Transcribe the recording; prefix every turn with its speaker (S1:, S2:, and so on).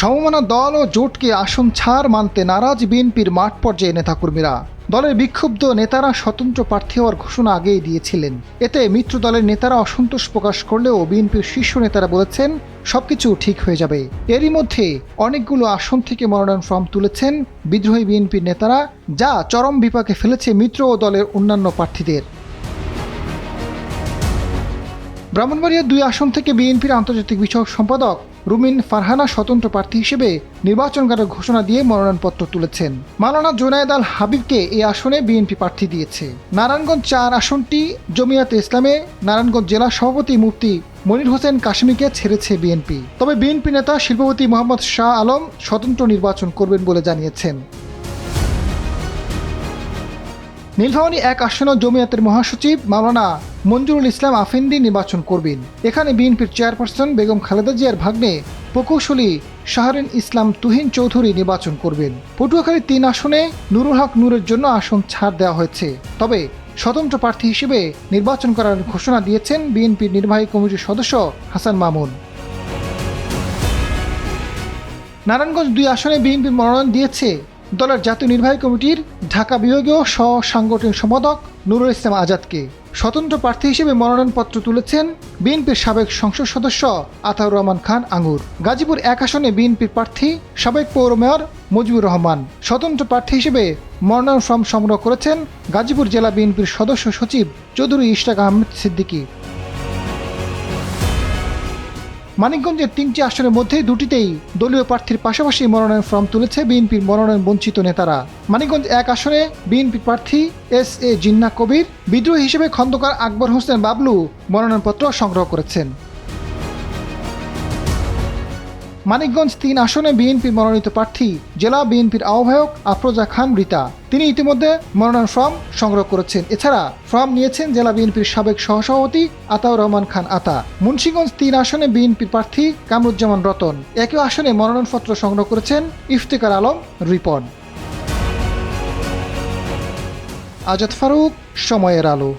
S1: সমমনা দল ও জোটকে আসন ছাড় মানতে নারাজ বিএনপির মাঠ পর্যায়ে নেতাকর্মীরা। দলের বিক্ষুব্ধ নেতারা স্বতন্ত্র প্রার্থী হওয়ার ঘোষণা আগেই দিয়েছিলেন। এতে মিত্র দলের নেতারা অসন্তোষ প্রকাশ করলেও বিএনপির শীর্ষ নেতারা বলেছেন সবকিছু ঠিক হয়ে যাবে। এরই মধ্যে অনেকগুলো আসন থেকে মনোনয়ন ফর্ম তুলেছেন বিদ্রোহী বিএনপির নেতারা, যা চরম বিপাকে ফেলেছে মিত্র ও দলের অন্যান্য প্রার্থীদের। ব্রাহ্মণবাড়িয়ার 2 আসন থেকে বিএনপির আন্তর্জাতিক বিষয়ক সম্পাদক রুমিন ফারহানা স্বতন্ত্র প্রার্থী হিসেবে নির্বাচন করার ঘোষণা দিয়ে মনোনয়নপত্র তুলেছেন। মাওলানা জুনায়েদ আল হাবিবকে এই আসনে বিএনপি প্রার্থী দিয়েছে। নারায়ণগঞ্জ 4 আসনটি জমিয়াতে ইসলামে নারায়ণগঞ্জ জেলা সভাপতি মুফতি মনির হোসেন কাশেমীকে ছেড়েছে বিএনপি। তবে বিএনপি নেতা শিল্পপতি মোহাম্মদ শাহ আলম স্বতন্ত্র নির্বাচন করবেন বলে জানিয়েছেন। নীলফামারী 1 আসনে জমিয়াতের মহাসচিব মাওলানা মঞ্জুরুল ইসলাম আফিন্দি নির্বাচন করবেন। এখানে বিএনপির চেয়ারপারসন বেগম খালেদা জিয়ার ভাগ্নে প্রকৌশলী শাহরিন ইসলাম তুহিন চৌধুরী নির্বাচন করবেন। পটুয়াখালী 3 আসনে নুরুল হক নূরের জন্য আসন ছাড় দেওয়া হয়েছে। তবে স্বতন্ত্র প্রার্থী হিসেবে নির্বাচন করার ঘোষণা দিয়েছেন বিএনপির নির্বাহী কমিটির সদস্য হাসান মামুন। নারায়ণগঞ্জ 2 আসনে বিএনপি মনোনয়ন দিয়েছে দলের জাতীয় নির্বাহী কমিটির ঢাকা বিভাগীয় সহ সাংগঠনিক সম্পাদক নুরুল ইসলাম আজাদকে। স্বতন্ত্র প্রার্থী হিসেবে মনোনয়নপত্র তুলেছেন বিএনপির সাবেক সংসদ সদস্য আতাউর রহমান খান আঙ্গুর। গাজীপুর 1 আসনে বিএনপির প্রার্থী সাবেক পৌর মেয়র মুজিবুর রহমান। স্বতন্ত্র প্রার্থী হিসেবে মনোনয়ন ফর্ম সংগ্রহ করেছেন গাজীপুর জেলা বিএনপির সদস্য সচিব চৌধুরী ইশতাক আহমেদ সিদ্দিকী। মানিকগঞ্জের 3টি আসনের মধ্যে 2টিতেই দলীয় প্রার্থীর পাশাপাশি মনোনয়ন ফর্ম তুলেছে বিএনপির মনোনয়ন বঞ্চিত নেতারা। মানিকগঞ্জ 1 আসনে বিএনপি প্রার্থী SA জিন্নাহ কবির, বিদ্রোহী হিসেবে খন্দকার আকবর হোসেন বাবলু মনোনয়নপত্র সংগ্রহ করেছেন। মানিকগঞ্জ 3 আসনে বিএনপি মনোনীত প্রার্থী জেলা বিএনপির আহ্বায়ক আফরোজা খান রিতা। তিনি ইতিমধ্যে মনোনয়ন ফর্ম সংগ্রহ করেছেন। এছাড়া ফর্ম নিয়েছেন জেলা বিএনপির সাবেক সহসভাপতি আতাউর রহমান খান আতা। মুন্সিগঞ্জ 3 আসনে বিএনপির প্রার্থী কামরুজ্জামান রতন। একই আসনে মনোনয়নপত্র সংগ্রহ করেছেন ইফতেখার আলম রিপন। আজাদ ফারুক, সময়ের আলো।